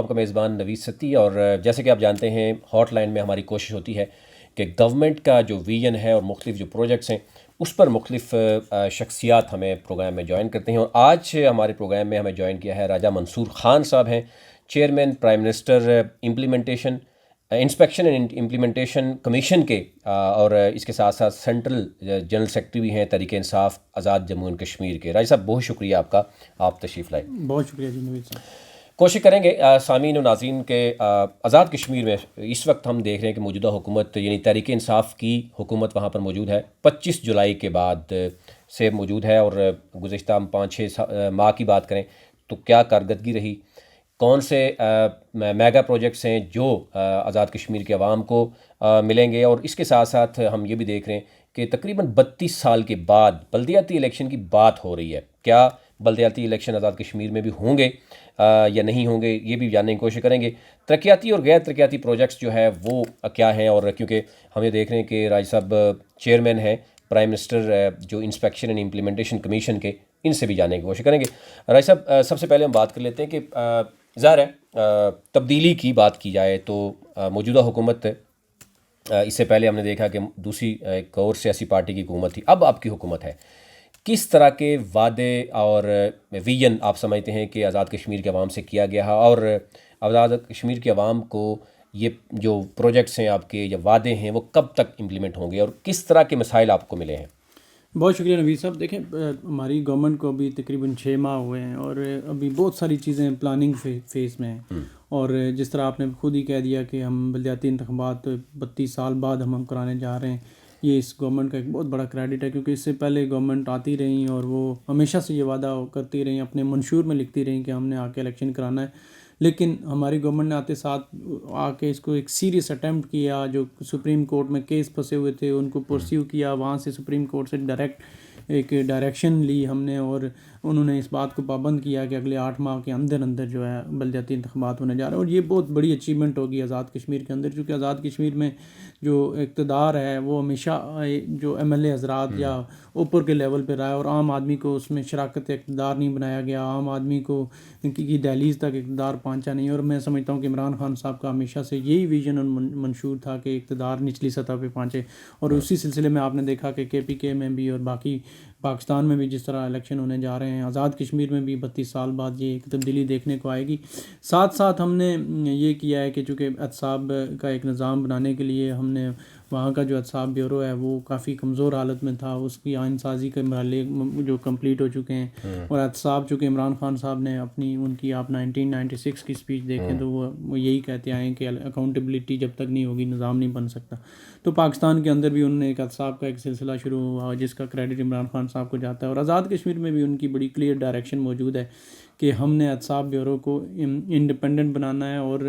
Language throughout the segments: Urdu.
آپ کا میزبان نوید ستی، اور جیسے کہ آپ جانتے ہیں ہاٹ لائن میں ہماری کوشش ہوتی ہے کہ گورنمنٹ کا جو ویژن ہے اور مختلف جو پروجیکٹس ہیں اس پر مختلف شخصیات ہمیں پروگرام میں جوائن کرتے ہیں، اور آج ہمارے پروگرام میں ہمیں جوائن کیا ہے راجہ منصور خان صاحب ہیں، chairman prime minister implementation inspection and implementation commission کے، اور اس کے ساتھ ساتھ سینٹرل جنرل سیکرٹری بھی ہیں تحریک انصاف آزاد جموں اینڈ کشمیر کے۔ راجہ صاحب بہت شکریہ آپ کا، آپ تشریف لائے۔ بہت شکریہ جی نوید صاحب۔ کوشش کریں گے سامعین و ناظرین کے آزاد کشمیر میں اس وقت ہم دیکھ رہے ہیں کہ موجودہ حکومت یعنی تحریک انصاف کی حکومت وہاں پر موجود ہے، 25 جولائی کے بعد سے موجود ہے، اور گزشتہ ہم 5-6 ماہ کی بات کریں تو کیا کارکردگی رہی، کون سے میگا پروجیکٹس ہیں جو آزاد کشمیر کے عوام کو ملیں گے، اور اس کے ساتھ ساتھ ہم یہ بھی دیکھ رہے ہیں کہ تقریباً 32 سال کے بعد بلدیاتی الیکشن کی بات ہو رہی ہے، کیا بلدیاتی الیکشن آزاد کشمیر میں بھی ہوں گے یا نہیں ہوں گے، یہ بھی جاننے کی کوشش کریں گے۔ ترقیاتی اور غیر ترقیاتی پروجیکٹس جو ہے وہ کیا ہیں، اور کیونکہ ہم یہ دیکھ رہے ہیں کہ راج صاحب چیئرمین ہیں پرائم منسٹر جو انسپیکشن اینڈ امپلیمنٹیشن کمیشن کے، ان سے بھی جاننے کی کوشش کریں گے۔ راج صاحب سب سے پہلے ہم بات کر لیتے ہیں کہ ظاہر ہے تبدیلی کی بات کی جائے تو موجودہ حکومت، اس سے پہلے ہم نے دیکھا کہ دوسری ایک اور سیاسی پارٹی کی حکومت تھی، اب آپ کی حکومت ہے، کس طرح کے وعدے اور ویژن آپ سمجھتے ہیں کہ آزاد کشمیر کے عوام سے کیا گیا ہے، اور آزاد کشمیر کے عوام کو یہ جو پروجیکٹس ہیں آپ کے یا وعدے ہیں وہ کب تک امپلیمنٹ ہوں گے، اور کس طرح کے مسائل آپ کو ملے ہیں؟ بہت شکریہ نوید صاحب۔ دیکھیں ہماری گورنمنٹ کو ابھی تقریباً 6 ماہ ہوئے ہیں، اور ابھی بہت ساری چیزیں پلاننگ فیز میں ہیں، اور جس طرح آپ نے خود ہی کہہ دیا کہ ہم بلدیاتی انتخابات 32 سال بعد ہم کرانے جا رہے ہیں، یہ اس گورنمنٹ کا ایک بہت بڑا کریڈٹ ہے، کیونکہ اس سے پہلے گورنمنٹ آتی رہیں اور وہ ہمیشہ سے یہ وعدہ کرتی رہیں، اپنے منشور میں لکھتی رہیں کہ ہم نے آ کے الیکشن کرانا ہے، لیکن ہماری گورنمنٹ نے آتے ساتھ آ کے اس کو ایک سیریس اٹیمپٹ کیا، جو سپریم کورٹ میں کیس پھنسے ہوئے تھے ان کو پرسیو کیا، وہاں سے سپریم کورٹ سے ڈائریکٹ ایک ڈائریکشن لی ہم نے، اور انہوں نے اس بات کو پابند کیا کہ اگلے 8 ماہ کے اندر اندر جو ہے بلدیاتی انتخابات ہونے جا رہے ہیں، اور یہ بہت بڑی اچیومنٹ ہوگی آزاد کشمیر کے اندر، کیونکہ آزاد کشمیر میں جو اقتدار ہے وہ ہمیشہ جو ایم ایل اے حضرات یا اوپر کے لیول پہ رہا ہے، اور عام آدمی کو اس میں شراکت اقتدار نہیں بنایا گیا، عام آدمی کو کی دہلیز تک اقتدار پہنچا نہیں، اور میں سمجھتا ہوں کہ عمران خان صاحب کا ہمیشہ سے یہی ویژن اور منشور تھا کہ اقتدار نچلی سطح پہ پہنچے، اور اسی سلسلے میں آپ نے دیکھا کہ کے پی کے میں بھی اور باقی پاکستان میں بھی جس طرح الیکشن ہونے جا رہے ہیں، آزاد کشمیر میں بھی 32 سال بعد یہ ایک تبدیلی دیکھنے کو آئے گی۔ ساتھ ساتھ ہم نے یہ کیا ہے کہ چونکہ احتساب کا ایک نظام بنانے کے لیے ہم نے وہاں کا جو احتساب بیورو ہے وہ کافی کمزور حالت میں تھا، اس کی آئین سازی کے مرحلے جو کمپلیٹ ہو چکے ہیں، اور احتساب چونکہ عمران خان صاحب نے اپنی ان کی آپ 1996 کی اسپیچ دیکھیں تو وہ یہی کہتے آئے ہیں کہ اکاؤنٹیبلٹی جب تک نہیں ہوگی نظام نہیں بن سکتا، تو پاکستان کے اندر بھی انہوں نے ایک احتساب کا ایک سلسلہ شروع ہوا جس کا کریڈٹ عمران خان صاحب کو جاتا ہے، اور آزاد کشمیر میں بھی ان کی بڑی کلیئر ڈائریکشن موجود ہے کہ ہم نے احتساب بیورو کو انڈیپینڈنٹ بنانا ہے اور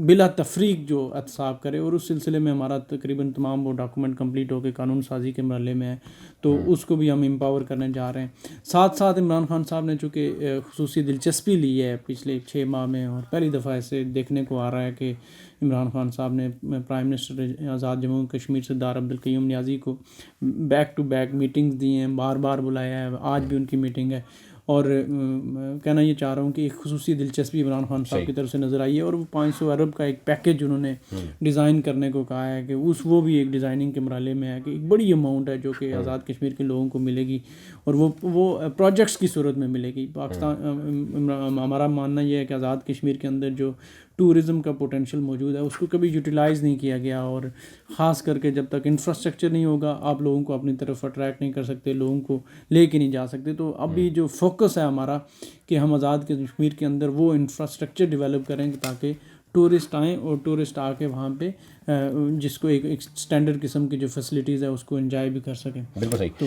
بلا تفریق جو احتساب کرے، اور اس سلسلے میں ہمارا تقریباً تمام وہ ڈاکومنٹ کمپلیٹ ہو کے قانون سازی کے مرحلے میں ہے، تو اس کو بھی ہم امپاور کرنے جا رہے ہیں۔ ساتھ ساتھ عمران خان صاحب نے چونکہ خصوصی دلچسپی لی ہے پچھلے 6 ماہ میں، اور پہلی دفعہ ایسے دیکھنے کو آ رہا ہے کہ عمران خان صاحب نے پرائم منسٹر آزاد جموں کشمیر سردار عبدالقیوم نیازی کو بیک ٹو بیک میٹنگز دی ہیں، بار بار بلایا ہے، آج بھی ان کی میٹنگ ہے، اور کہنا یہ چاہ رہا ہوں کہ ایک خصوصی دلچسپی عمران خان صاحب کی طرف سے نظر آئی ہے، اور وہ 500 ارب کا ایک پیکیج انہوں نے ڈیزائن کرنے کو کہا ہے کہ وہ بھی ایک ڈیزائننگ کے مرحلے میں ہے، کہ ایک بڑی اماؤنٹ ہے جو کہ آزاد کشمیر کے لوگوں کو ملے گی، اور وہ پروجیکٹس کی صورت میں ملے گی۔ پاکستان ہمارا ماننا یہ ہے کہ آزاد کشمیر کے اندر جو ٹورزم کا پوٹینشیل موجود ہے اس کو کبھی یوٹیلائز نہیں کیا گیا، اور خاص کر کے جب تک انفراسٹرکچر نہیں ہوگا آپ لوگوں کو اپنی طرف اٹریکٹ نہیں کر سکتے، لوگوں کو لے کے نہیں جا سکتے، تو اب بھی جو فوکس ہے ہمارا کہ ہم آزاد کشمیر کے اندر وہ انفراسٹرکچر ڈیولپ کریں تاکہ ٹورسٹ آئیں، اور ٹورسٹ آ کے وہاں پہ جس کو ایک اسٹینڈرڈ قسم کی جو فیسلٹیز ہے اس کو انجوائے بھی کر سکیں۔ بالکل صحیح۔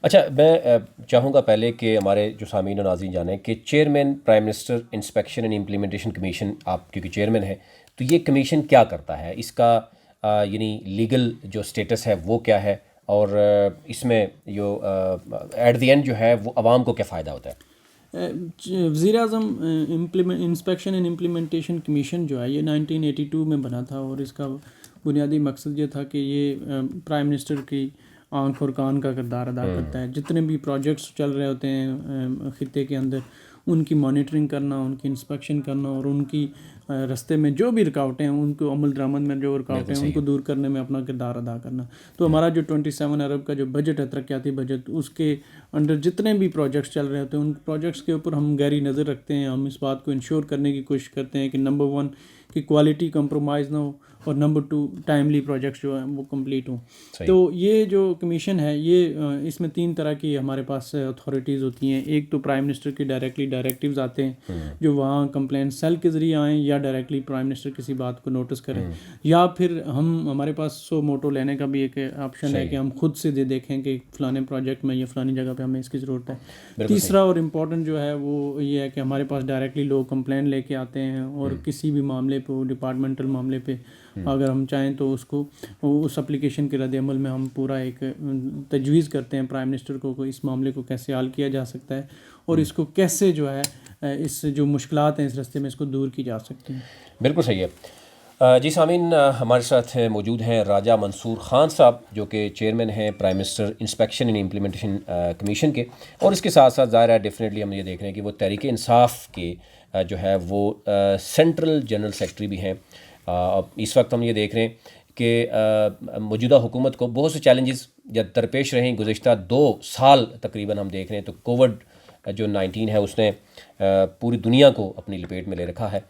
اچھا، میں چاہوں گا پہلے کہ ہمارے جو سامعین و ناظرین جانیں کہ chairman prime minister inspection and implementation commission, آپ کیونکہ چیئرمین ہیں تو یہ کمیشن کیا کرتا ہے، اس کا یعنی لیگل جو اسٹیٹس ہے وہ کیا ہے، اور اس میں جو ایٹ دی اینڈ جو ہے وہ عوام کو کیا فائدہ ہوتا ہے؟ وزیر اعظم انسپیکشن اینڈ امپلیمنٹیشن کمیشن جو ہے یہ 1982 میں بنا تھا، اور اس کا بنیادی مقصد یہ تھا کہ یہ پرائم منسٹر کی آنکھ اور کان کا کردار ادا کرتا ہے، جتنے بھی پروجیکٹس چل رہے ہوتے ہیں خطے کے اندر ان کی مانیٹرنگ کرنا، ان کی انسپیکشن کرنا اور ان کی رستے میں جو بھی رکاوٹیں ہیں ان کو عمل درآمد میں جو رکاوٹیں ہیں ان کو دور کرنے میں اپنا کردار ادا کرنا. تو ہمارا جو 27 ارب کا جو بجٹ ہے، ترقیاتی بجٹ، اس کے انڈر جتنے بھی پروجیکٹس چل رہے ہوتے ہیں ان پروجیکٹس کے اوپر ہم گہری نظر رکھتے ہیں. ہم اس بات کو انشور کرنے کی کوشش کرتے ہیں کہ نمبر 1 کہ کوالٹی کمپرومائز نہ ہو، اور نمبر 2 ٹائملی پروجیکٹس جو ہیں وہ کمپلیٹ ہوں. تو یہ جو کمیشن ہے، یہ اس میں 3 طرح کی ہمارے پاس اتھارٹیز ہوتی ہیں. ایک تو پرائم منسٹر کی ڈائریکٹلی ڈائریکٹیوز آتے ہیں جو وہاں کمپلین سیل کے ذریعے آئیں، یا ڈائریکٹلی پرائم منسٹر کسی بات کو نوٹس کریں، یا پھر ہمارے پاس سو موٹو لینے کا بھی ایک آپشن ہے کہ ہم خود سے دیکھیں کہ فلانے پروجیکٹ میں یا فلانی جگہ پہ ہمیں اس کی ضرورت ہے. تیسرا اور امپورٹنٹ جو ہے وہ یہ ہے کہ ہمارے پاس ڈائریکٹلی لوگ کمپلین لے کے آتے ہیں، اور کسی بھی معاملے پہ، ڈپارٹمنٹل معاملے پہ اگر ہم چاہیں تو اس کو اس اپلیکیشن کے رد عمل میں ہم پورا ایک تجویز کرتے ہیں پرائم منسٹر کو کہ اس معاملے کو کیسے حل کیا جا سکتا ہے، اور اس کو کیسے جو ہے اس جو مشکلات ہیں اس راستے میں اس کو دور کی جا سکتی ہیں. بالکل صحیح ہے. جی سامعین، ہمارے ساتھ موجود ہیں راجہ منصور خان صاحب، جو کہ چیئرمین ہیں prime minister inspection and implementation commission کے، اور اس کے ساتھ ساتھ ظاہر ہے ڈیفینیٹلی ہم یہ دیکھ رہے ہیں کہ وہ تحریک انصاف کے جو ہے وہ سینٹرل جنرل سیکرٹری بھی ہیں. اس وقت ہم یہ دیکھ رہے ہیں کہ موجودہ حکومت کو بہت سے چیلنجز جب درپیش رہے ہیں. گزشتہ 2 سال تقریباً ہم دیکھ رہے ہیں تو کووڈ جو 19 ہے اس نے پوری دنیا کو اپنی لپیٹ میں لے رکھا ہے.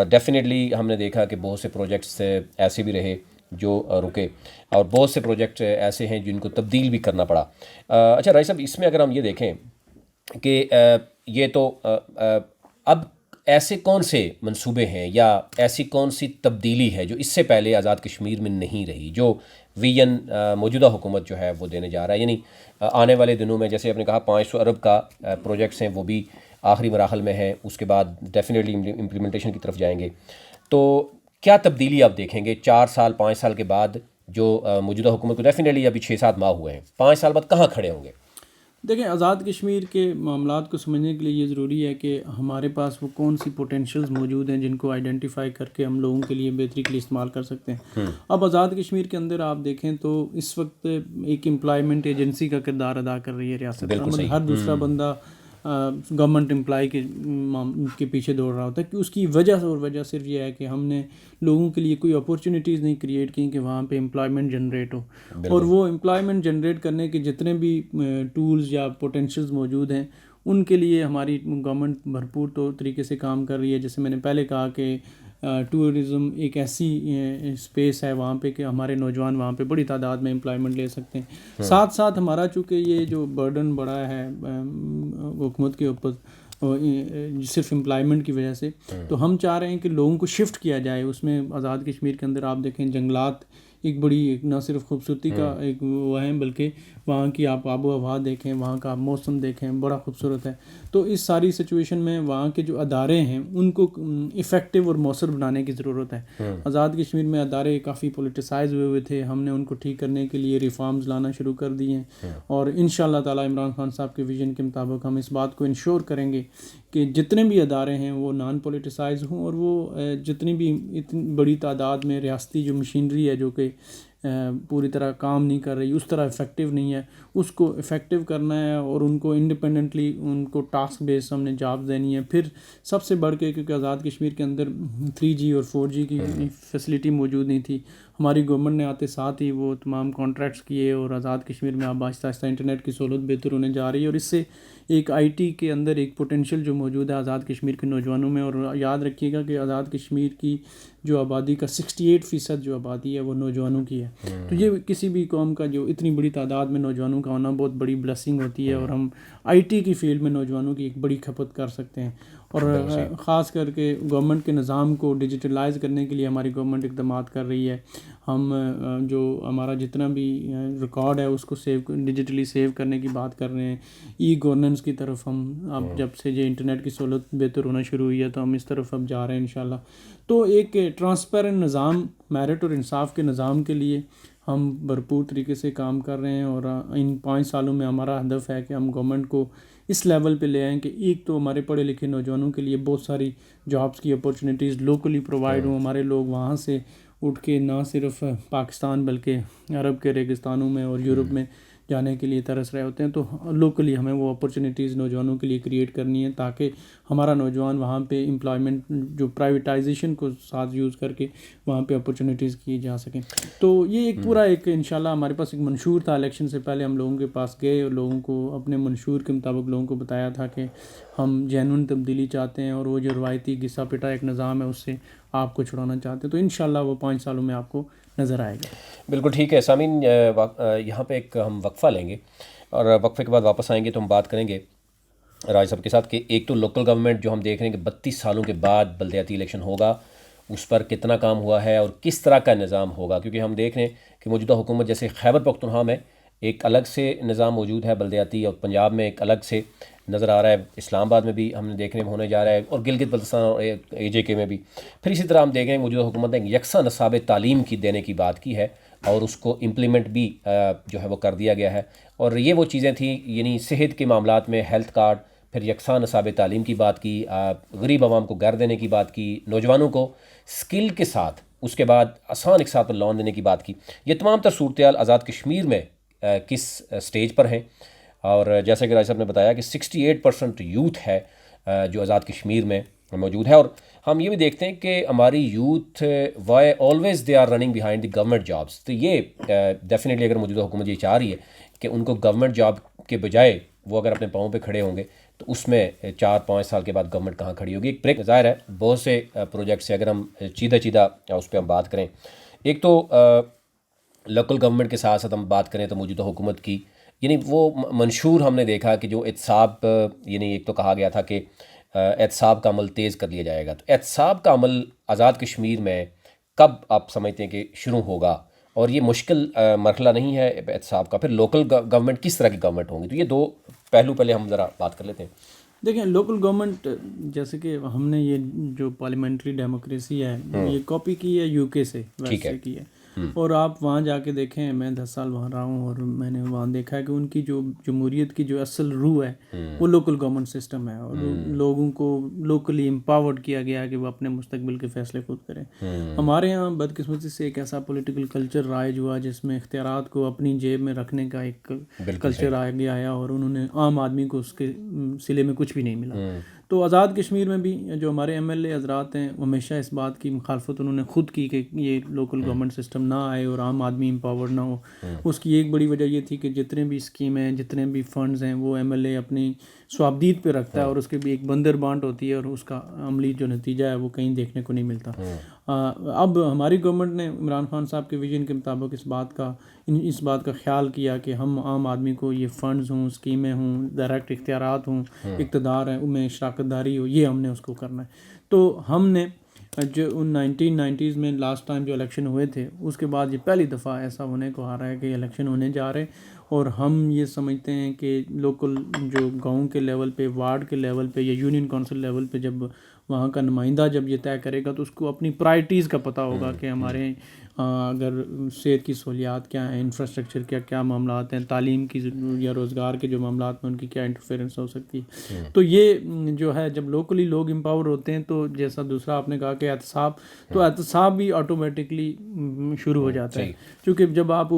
ڈیفینیٹلی ہم نے دیکھا کہ بہت سے پروجیکٹس ایسے بھی رہے جو رکے، اور بہت سے پروجیکٹ ایسے ہیں جن کو تبدیل بھی کرنا پڑا. اچھا راجہ صاحب، اس میں اگر ہم یہ دیکھیں کہ یہ تو اب ایسے کون سے منصوبے ہیں یا ایسی کون سی تبدیلی ہے جو اس سے پہلے آزاد کشمیر میں نہیں رہی، جو ویژن موجودہ حکومت جو ہے وہ دینے جا رہا ہے؟ یعنی آنے والے دنوں میں جیسے آپ نے کہا 500 ارب کا پروجیکٹس ہیں وہ بھی آخری مراحل میں ہیں، اس کے بعد ڈیفینیٹلی امپلیمنٹیشن کی طرف جائیں گے. تو کیا تبدیلی آپ دیکھیں گے 4 سال 5 سال کے بعد؟ جو موجودہ حکومت کو ڈیفینیٹلی ابھی 6-7 ماہ ہوئے ہیں، 5 سال بعد کہاں کھڑے ہوں گے؟ دیکھیں، آزاد کشمیر کے معاملات کو سمجھنے کے لیے یہ ضروری ہے کہ ہمارے پاس وہ کون سی پوٹینشیلز موجود ہیں جن کو آئیڈینٹیفائی کر کے ہم لوگوں کے لیے بہتری کے لیے استعمال کر سکتے ہیں. اب آزاد کشمیر کے اندر آپ دیکھیں تو اس وقت ایک امپلائمنٹ ایجنسی کا کردار ادا کر رہی ہے ریاست. ہر دوسرا بندہ گورنمنٹ امپلائی کے پیچھے دوڑ رہا ہوتا ہے کہ اس کی وجہ صرف یہ ہے کہ ہم نے لوگوں کے لیے کوئی اپورچونیٹیز نہیں کریٹ کی کہ وہاں پہ امپلائمنٹ جنریٹ ہو. اور وہ امپلائمنٹ جنریٹ کرنے کے جتنے بھی ٹولز یا پوٹینشیلز موجود ہیں ان کے لیے ہماری گورنمنٹ بھرپور طریقے سے کام کر رہی ہے. جیسے میں نے پہلے کہا کہ ٹورزم ایک ایسی اسپیس ہے وہاں پہ کہ ہمارے نوجوان وہاں پہ بڑی تعداد میں امپلائمنٹ لے سکتے ہیں. ساتھ ساتھ ہمارا چونکہ یہ جو برڈن بڑا ہے حکومت کے اوپر صرف امپلائمنٹ کی وجہ سے، تو ہم چاہ رہے ہیں کہ لوگوں کو شفٹ کیا جائے. اس میں آزاد کشمیر کے اندر آپ دیکھیں جنگلات ایک بڑی نہ صرف خوبصورتی کا ایک وہ ہے، بلکہ وہاں کی آپ آب و ہوا دیکھیں، وہاں کا موسم دیکھیں، بڑا خوبصورت ہے. تو اس ساری سچویشن میں وہاں کے جو ادارے ہیں ان کو افیکٹو اور مؤثر بنانے کی ضرورت ہے. آزاد کشمیر میں ادارے کافی پولیٹیسائز ہوئے تھے، ہم نے ان کو ٹھیک کرنے کے لیے ریفارمز لانا شروع کر دیے ہیں، اور انشاءاللہ تعالی عمران خان صاحب کے ویژن کے مطابق ہم اس بات کو انشور کریں گے کہ جتنے بھی ادارے ہیں وہ نان پولیٹیسائز ہوں، اور وہ جتنی بھی اتنی بڑی تعداد میں ریاستی جو مشینری ہے جو کہ پوری طرح کام نہیں کر رہی، اس طرح افیکٹو نہیں ہے، اس کو افیکٹو کرنا ہے اور ان کو انڈیپینڈنٹلی ان کو ٹاسک بیس ہم نے جاب دینی ہے. پھر سب سے بڑھ کے کیونکہ آزاد کشمیر کے اندر 3G اور 4G کی فیسلٹی موجود نہیں تھی، ہماری گورنمنٹ نے آتے ساتھ ہی وہ تمام کانٹریکٹس کیے، اور آزاد کشمیر میں اب آہستہ آہستہ انٹرنیٹ کی سہولت بہتر ہونے جا رہی ہے. اور اس سے ایک IT کے اندر ایک پوٹینشیل جو موجود ہے آزاد کشمیر کے نوجوانوں میں. اور یاد رکھیے گا کہ آزاد کشمیر کی جو آبادی کا 68% جو آبادی ہے وہ نوجوانوں کی ہے. تو یہ کسی بھی قوم کا جو اتنی بڑی تعداد میں نوجوانوں کا ہونا بہت بڑی بلیسنگ ہوتی ہے، اور ہم IT کی فیلڈ میں نوجوانوں کی ایک بڑی کھپت کر سکتے ہیں. اور خاص کر کے گورنمنٹ کے نظام کو ڈیجیٹلائز کرنے کے لیے ہماری گورنمنٹ اقدامات کر رہی ہے. ہم جو ہمارا جتنا بھی ریکارڈ ہے اس کو ڈیجیٹلی سیو کرنے کی بات کر رہے ہیں. گورننس کی طرف ہم اب جب سے یہ انٹرنیٹ کی سہولت بہتر ہونا شروع ہوئی ہے تو ہم اس طرف اب جا رہے ہیں انشاءاللہ. تو ایک ٹرانسپیرنٹ نظام، میرٹ اور انصاف کے نظام کے لیے ہم بھرپور طریقے سے کام کر رہے ہیں. اور ان 5 سالوں میں ہمارا ہدف ہے کہ ہم گورنمنٹ کو اس لیول پہ لے آئیں کہ ایک تو ہمارے پڑھے لکھے نوجوانوں کے لیے بہت ساری جابس کی اپورچونیٹیز لوکلی پرووائڈ ہوں. ہمارے لوگ وہاں سے اٹھ کے نہ صرف پاکستان بلکہ عرب کے ریگستانوں میں اور یورپ میں جانے کے لیے ترس رہے ہوتے ہیں. تو لوکلی ہمیں وہ اپرچونیٹیز نوجوانوں کے لیے کریٹ کرنی ہے تاکہ ہمارا نوجوان وہاں پہ امپلائمنٹ جو پرائیویٹائزیشن کو ساتھ یوز کر کے وہاں پہ اپرچونیٹیز کی جا سکیں. تو یہ ایک پورا ایک انشاءاللہ ہمارے پاس ایک منشور تھا. الیکشن سے پہلے ہم لوگوں کے پاس گئے اور لوگوں کو اپنے منشور کے مطابق لوگوں کو بتایا تھا کہ ہم جینون تبدیلی چاہتے ہیں اور وہ جو روایتی گسا پٹا ایک نظام ہے اس سے آپ کو چھڑانا چاہتے ہیں. تو انشاءاللہ وہ 5 سالوں میں آپ کو نظر آئے گا. بالکل ٹھیک ہے سامعین، یہاں پہ ایک ہم وقفہ لیں گے اور وقفے کے بعد واپس آئیں گے تو ہم بات کریں گے راج صاحب کے ساتھ کہ ایک تو لوکل گورنمنٹ جو ہم دیکھ رہے ہیں کہ 32 سالوں کے بعد بلدیاتی الیکشن ہوگا، اس پر کتنا کام ہوا ہے اور کس طرح کا نظام ہوگا. کیونکہ ہم دیکھ رہے ہیں کہ موجودہ حکومت جیسے خیبر پختونخوا میں ایک الگ سے نظام موجود ہے بلدیاتی، اور پنجاب میں ایک الگ سے نظر آ رہا ہے، اسلام آباد میں بھی ہم نے دیکھنے میں ہونے جا رہا ہے، اور گلگت بلتستان اور AJK میں بھی. پھر اسی طرح ہم دیکھ رہے ہیں موجودہ حکومت نے ایک یکساں نصاب تعلیم کی دینے کی بات کی ہے اور اس کو امپلیمنٹ بھی جو ہے وہ کر دیا گیا ہے. اور یہ وہ چیزیں تھیں یعنی صحت کے معاملات میں ہیلتھ کارڈ، پھر یکساں نصاب تعلیم کی بات کی، غریب عوام کو گھر دینے کی بات کی، نوجوانوں کو سکل کے ساتھ اس کے بعد آسان ایک ساتھ لون دینے کی بات کی. یہ تمام تر صورتحال آزاد کشمیر میں کس سٹیج پر ہیں؟ اور جیسا کہ راج صاحب نے بتایا کہ 68% یوتھ ہے جو آزاد کشمیر میں موجود ہے. اور ہم یہ بھی دیکھتے ہیں کہ ہماری youth why always they are running behind the government jobs. تو یہ ڈیفینیٹلی اگر موجودہ حکومت یہ چاہ رہی ہے کہ ان کو گورنمنٹ جاب کے بجائے وہ اگر اپنے پاؤں پہ کھڑے ہوں گے تو اس میں 4-5 سال کے بعد گورنمنٹ کہاں کھڑی ہوگی. ایک بریک ظاہر ہے بہت سے پروجیکٹس سے اگر ہم چیدہ اس پہ ہم بات کریں، ایک تو لوکل گورنمنٹ کے ساتھ ساتھ ہم بات کریں تو موجودہ حکومت کی یعنی وہ منشور ہم نے دیکھا کہ جو احتساب، یعنی ایک تو کہا گیا تھا کہ احتساب کا عمل تیز کر لیا جائے گا. تو احتساب کا عمل آزاد کشمیر میں کب آپ سمجھتے ہیں کہ شروع ہوگا؟ اور یہ مشکل مرحلہ نہیں ہے احتساب کا؟ پھر لوکل گورنمنٹ کس طرح کی گورنمنٹ ہوں گی؟ تو یہ دو پہلو پہلے ہم ذرا بات کر لیتے ہیں. دیکھیں لوکل گورنمنٹ جیسے کہ ہم نے یہ جو پارلیمنٹری ڈیموکریسی ہے یہ کاپی کی ہے UK سے، ویسے کی ہے. اور آپ وہاں جا کے دیکھیں، میں 10 سال وہاں رہا ہوں اور میں نے وہاں دیکھا ہے کہ ان کی جو جمہوریت کی جو اصل روح ہے وہ لوکل گورنمنٹ سسٹم ہے، اور لوگوں کو لوکلی امپاورڈ کیا گیا ہے کہ وہ اپنے مستقبل کے فیصلے خود کریں. ہمارے یہاں بدقسمتی سے ایک ایسا پولیٹیکل کلچر رائج ہوا جس میں اختیارات کو اپنی جیب میں رکھنے کا ایک کلچر آگے آیا اور انہوں نے عام آدمی کو اس کے سلے میں کچھ بھی نہیں ملا. تو آزاد کشمیر میں بھی جو ہمارے MLA حضرات ہیں وہ ہمیشہ اس بات کی مخالفت انہوں نے خود کی کہ یہ لوکل گورنمنٹ سسٹم نہ آئے اور عام آدمی امپاورڈ نہ ہو. اس کی ایک بڑی وجہ یہ تھی کہ جتنے بھی اسکیمیں، جتنے بھی فنڈز ہیں وہ MLA اپنی سوابدید پہ رکھتا ہے اور اس کے بھی ایک بندر بانٹ ہوتی ہے اور اس کا عملی جو نتیجہ ہے وہ کہیں دیکھنے کو نہیں ملتا. اب ہماری گورنمنٹ نے عمران خان صاحب کے ویژن کے مطابق اس بات کا خیال کیا کہ ہم عام آدمی کو یہ فنڈز ہوں، اسکیمیں ہوں، ڈائریکٹ اختیارات ہوں، اقتدار ہے ان میں شراکت داری ہو، یہ ہم نے اس کو کرنا ہے. تو ہم نے جو 1990s میں لاسٹ ٹائم جو الیکشن ہوئے تھے اس کے بعد یہ پہلی دفعہ ایسا ہونے کو آ رہا ہے کہ الیکشن ہونے جا رہے، اور ہم یہ سمجھتے ہیں کہ لوکل جو گاؤں کے لیول پہ، وارڈ کے لیول پہ یا یونین کونسل لیول پہ جب وہاں کا نمائندہ جب یہ طے کرے گا تو اس کو اپنی پرائرٹیز کا پتہ ہوگا کہ ہمارے اگر صحت کی سہولیات کیا ہیں، انفراسٹرکچر کیا معاملات ہیں، تعلیم کی یا روزگار کے جو معاملات میں ان کی کیا انٹرفیئرنس ہو سکتی ہے. تو یہ جو ہے جب لوکلی لوگ امپاور ہوتے ہیں تو جیسا دوسرا آپ نے کہا کہ احتساب بھی آٹومیٹکلی شروع ہو جاتا ہے، کیونکہ جب آپ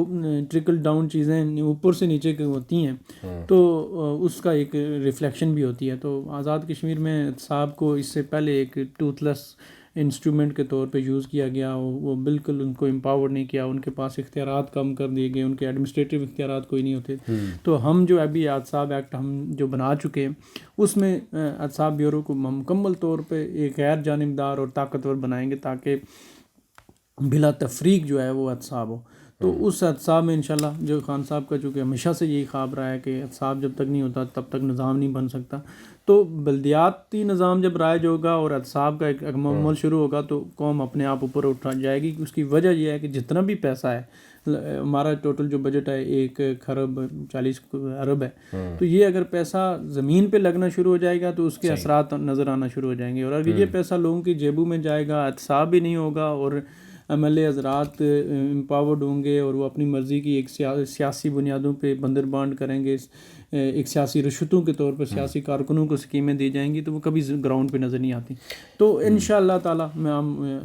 ٹرکل ڈاؤن چیزیں اوپر سے نیچے کی ہوتی ہیں تو اس کا ایک ریفلیکشن بھی ہوتی ہے. تو آزاد کشمیر میں احتساب کو اس سے پہلے ایک ٹوتھ لیس انسٹرومنٹ کے طور پہ یوز کیا گیا. وہ بالکل ان کو امپاور نہیں کیا، ان کے پاس اختیارات کم کر دیے گئے، ان کے ایڈمنسٹریٹو اختیارات کوئی نہیں ہوتے. تو ہم جو ابھی احتساب ایکٹ ہم جو بنا چکے ہیں اس میں احتساب بیورو کو مکمل طور پہ ایک غیر جانبدار اور طاقتور بنائیں گے تاکہ بلا تفریق جو ہے وہ احتساب ہو. تو اس احتساب میں انشاءاللہ جو خان صاحب کا چونکہ ہمیشہ سے یہی خواب رہا ہے کہ احتساب جب تک نہیں ہوتا تب تک نظام نہیں بن سکتا. تو بلدیاتی نظام جب رائج ہوگا اور احتساب کا ایک عمل شروع ہوگا تو قوم اپنے آپ اوپر اٹھ جائے گی. اس کی وجہ یہ ہے کہ جتنا بھی پیسہ ہے، ہمارا ٹوٹل جو بجٹ ہے 1,40,00,000,000 ہے، تو یہ اگر پیسہ زمین پہ لگنا شروع ہو جائے گا تو اس کے اثرات نظر آنا شروع ہو جائیں گے. اور اگر یہ پیسہ لوگوں کی جیبوں میں جائے گا، احتساب بھی نہیں ہوگا اور MLA حضرات امپاورڈ ہوں گے اور وہ اپنی مرضی کی ایک سیاسی بنیادوں پہ بندربانٹ کریں گے، ایک سیاسی رشوتوں کے طور پر سیاسی کارکنوں کو اسکیمیں دی جائیں گی، تو وہ کبھی گراؤنڈ پہ نظر نہیں آتی. تو انشاءاللہ تعالی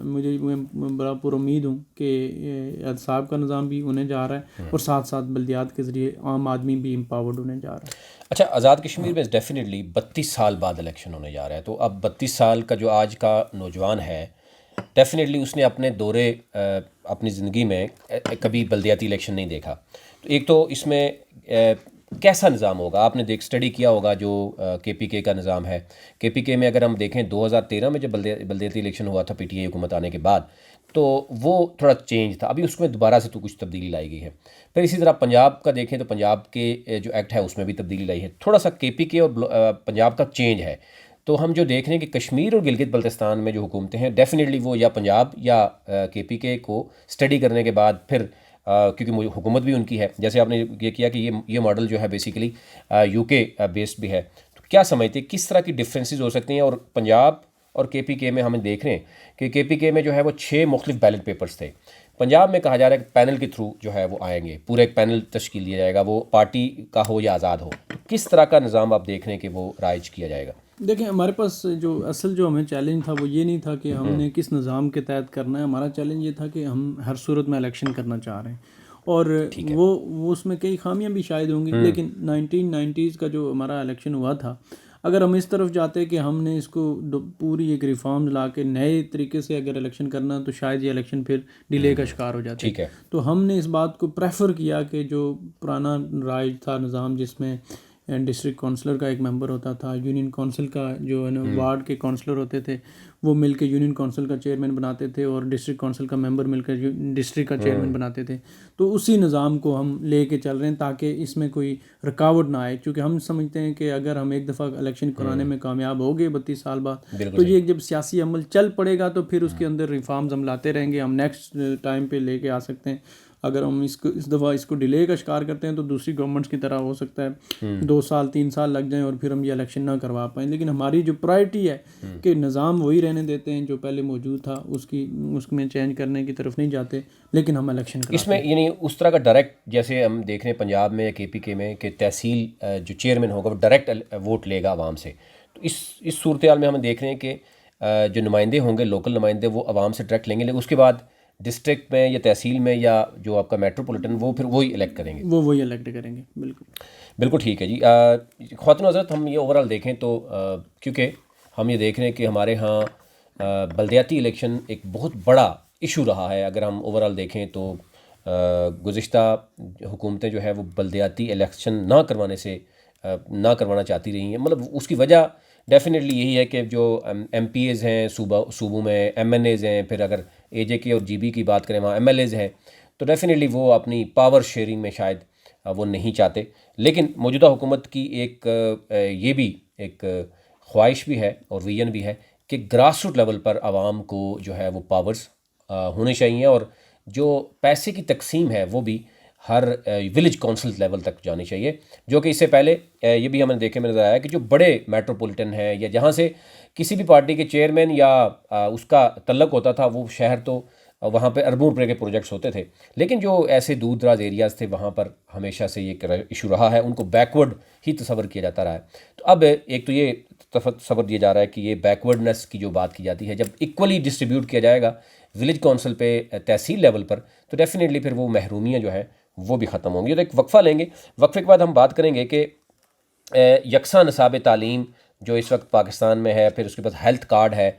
مجھے بڑا پر امید ہوں کہ احتساب کا نظام بھی ہونے جا رہا ہے اور ساتھ ساتھ بلدیات کے ذریعے عام آدمی بھی امپاورڈ ہونے جا رہا ہے. اچھا، آزاد کشمیر میں ڈیفینیٹلی 32 سال بعد الیکشن ہونے جا رہا ہے، تو اب 32 سال کا جو آج کا نوجوان ہے ڈیفینیٹلی اس نے اپنے دورے اپنی زندگی میں کبھی بلدیاتی الیکشن نہیں دیکھا. تو ایک تو اس میں کیسا نظام ہوگا؟ آپ نے اسٹڈی کیا ہوگا جو KPK کا نظام ہے. KPK میں اگر ہم دیکھیں 2013 میں جب بلدیاتی الیکشن ہوا تھا PTI حکومت آنے کے بعد، تو وہ تھوڑا چینج تھا. ابھی اس میں دوبارہ سے تو کچھ تبدیلی لائی گئی ہے. پھر اسی طرح پنجاب کا دیکھیں تو پنجاب کے جو ایکٹ ہے اس میں بھی تبدیلی لائی ہے. تھوڑا سا KPK اور پنجاب کا چینج ہے. تو ہم جو دیکھ رہے ہیں کہ کشمیر اور گلگت بلتستان میں جو حکومتیں ہیں ڈیفینیٹلی وہ یا پنجاب یا KPK کو اسٹڈی کرنے کے بعد پھر کیونکہ حکومت بھی ان کی ہے، جیسے آپ نے یہ کیا کہ یہ ماڈل جو ہے بیسیکلی UK بیسڈ بھی ہے. تو کیا سمجھتے ہیں کس طرح کی ڈفرینسز ہو سکتی ہیں؟ اور پنجاب اور KPK میں ہم دیکھ رہے ہیں کہ KPK میں جو ہے وہ 6 مختلف بیلٹ پیپرز تھے. پنجاب میں کہا جا رہا ہے کہ پینل کے تھرو جو ہے وہ آئیں گے، پورا ایک پینل تشکیل دیا جائے گا، وہ پارٹی کا ہو یا آزاد ہو. تو کس طرح کا نظام آپ دیکھ رہے ہیں کہ وہ رائج کیا جائے گا؟ دیکھیں، ہمارے پاس جو ہمیں چیلنج تھا وہ یہ نہیں تھا کہ ہم نے کس نظام کے تحت کرنا ہے. ہمارا چیلنج یہ تھا کہ ہم ہر صورت میں الیکشن کرنا چاہ رہے ہیں، اور وہ اس میں کئی خامیاں بھی شاید ہوں گی، لیکن 1990s کا جو ہمارا الیکشن ہوا تھا، اگر ہم اس طرف جاتے کہ ہم نے اس کو پوری ایک ریفارم لا کے نئے طریقے سے اگر الیکشن کرنا، تو شاید یہ الیکشن پھر ڈیلے کا شکار ہو جاتا ہے. تو ہم نے اس بات کو پریفر کیا کہ جو پرانا رائج تھا نظام، جس میں ڈسٹرکٹ کونسلر کا ایک ممبر ہوتا تھا، یونین کونسل کا جو ہے نا وارڈ کے کونسلر ہوتے تھے وہ مل کے یونین کونسل کا چیئرمین بناتے تھے، اور ڈسٹرکٹ کونسل کا ممبر مل کر ڈسٹرکٹ کا چیئرمین بناتے تھے. تو اسی نظام کو ہم لے کے چل رہے ہیں تاکہ اس میں کوئی رکاوٹ نہ آئے، کیونکہ ہم سمجھتے ہیں کہ اگر ہم ایک دفعہ الیکشن کرانے میں کامیاب ہو گئے 32 سال بعد، تو یہ جب سیاسی عمل چل پڑے گا تو پھر اس کے اندر ریفارمز ہم لاتے رہیں گے، ہم نیکسٹ ٹائم پہ لے کے آ سکتے ہیں. اگر ہم اس دفعہ اس کو ڈیلے کا شکار کرتے ہیں تو دوسری گورنمنٹس کی طرح ہو سکتا ہے 2 سال 3 سال لگ جائیں اور پھر ہم یہ الیکشن نہ کروا پائیں. لیکن ہماری جو پرائرٹی ہے کہ نظام وہی رہنے دیتے ہیں جو پہلے موجود تھا، اس میں چینج کرنے کی طرف نہیں جاتے، لیکن ہم الیکشن کراتے ہیں. اس میں یعنی اس طرح کا ڈائریکٹ، جیسے ہم دیکھ رہے ہیں پنجاب میں یا KPK میں کہ تحصیل جو چیئرمین ہوگا وہ ڈائریکٹ ووٹ لے گا عوام سے. تو اس صورتحال میں ہم دیکھ رہے ہیں کہ جو نمائندے ہوں گے، لوکل نمائندے، وہ عوام سے ڈائریکٹ لیں گے، لیکن اس کے بعد ڈسٹرکٹ میں یا تحصیل میں یا جو آپ کا میٹروپولیٹن، وہ پھر وہی الیکٹ کریں گے. وہی الیکٹ کریں گے. بالکل ٹھیک ہے جی. خواتین حضرت، ہم یہ اوور آل دیکھیں تو کیونکہ ہم یہ دیکھ رہے ہیں کہ ہمارے ہاں بلدیاتی الیکشن ایک بہت بڑا ایشو رہا ہے. اگر ہم اوور آل دیکھیں تو گزشتہ حکومتیں جو ہے وہ بلدیاتی الیکشن نہ کروانا چاہتی رہی ہیں. مطلب اس کی وجہ ڈیفینیٹلی یہی ہے کہ جو MPAs ہیں صوبوں میں، MNAs ہیں، پھر اگر AJK اور GB کی بات کریں وہاں MLAs ہیں، تو ڈیفینیٹلی وہ اپنی پاور شیئرنگ میں شاید وہ نہیں چاہتے. لیکن موجودہ حکومت کی ایک یہ بھی ایک خواہش بھی ہے اور ویژن بھی ہے کہ گراس روٹ لیول پر عوام کو جو ہے وہ پاورز ہونے چاہیے، اور جو پیسے کی تقسیم ہے وہ بھی ہر ولیج کونسل لیول تک جانی چاہیے. جو کہ اس سے پہلے یہ بھی ہم نے دیکھے میں نظر آیا کہ جو بڑے میٹروپولیٹن ہیں یا جہاں سے کسی بھی پارٹی کے چیئرمین یا اس کا تعلق ہوتا تھا، وہ شہر تو وہاں پہ اربوں روپے کے پروجیکٹس ہوتے تھے، لیکن جو ایسے دور دراز ایریاز تھے وہاں پر ہمیشہ سے یہ ایشو رہا ہے، ان کو بیکورڈ ہی تصور کیا جاتا رہا ہے. تو اب ایک تو یہ تصور دیا جا رہا ہے کہ یہ بیکورڈنس کی جو بات کی جاتی ہے، جب ایکولی ڈسٹریبیوٹ کیا جائے گا ولیج کونسل پہ، تحصیل لیول پر، تو ڈیفینیٹلی پھر وہ محرومیاں جو ہے وہ بھی ختم ہوں گی. تو ایک وقفہ لیں گے، وقفے کے بعد ہم بات کریں گے کہ یکساں نصاب تعلیم جو اس وقت پاکستان میں ہے، پھر اس کے بعد ہیلتھ کارڈ ہے،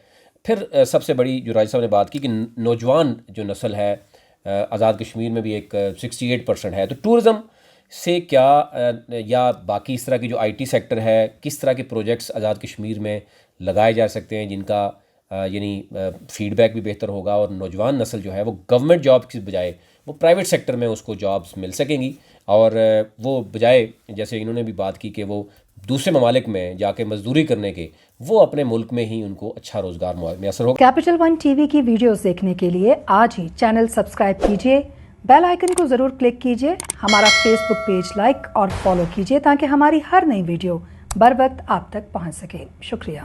پھر سب سے بڑی جو راج صاحب نے بات کی کہ نوجوان جو نسل ہے آزاد کشمیر میں بھی ایک 68% ہے. تو ٹورزم سے کیا یا باقی اس طرح کی جو IT سیکٹر ہے، کس طرح کے پروجیکٹس آزاد کشمیر میں لگائے جا سکتے ہیں جن کا یعنی فیڈ بیک بھی بہتر ہوگا، اور نوجوان نسل جو ہے وہ گورنمنٹ جاب کی بجائے وہ پرائیویٹ سیکٹر میں اس کو جابس مل سکیں گی، اور وہ بجائے جیسے انہوں نے بھی بات کی کہ وہ دوسرے ممالک میں جا کے مزدوری کرنے کے، وہ اپنے ملک میں ہی ان کو اچھا روزگار میسر ہوگا. کیپٹل ون TV کی ویڈیوز دیکھنے کے لیے آج ہی چینل سبسکرائب کیجیے، بیل آئیکن کو ضرور کلک کیجیے، ہمارا فیس بک پیج لائک اور فالو کیجیے تاکہ ہماری ہر نئی ویڈیو بر وقت آپ تک پہنچ سکے. شکریہ.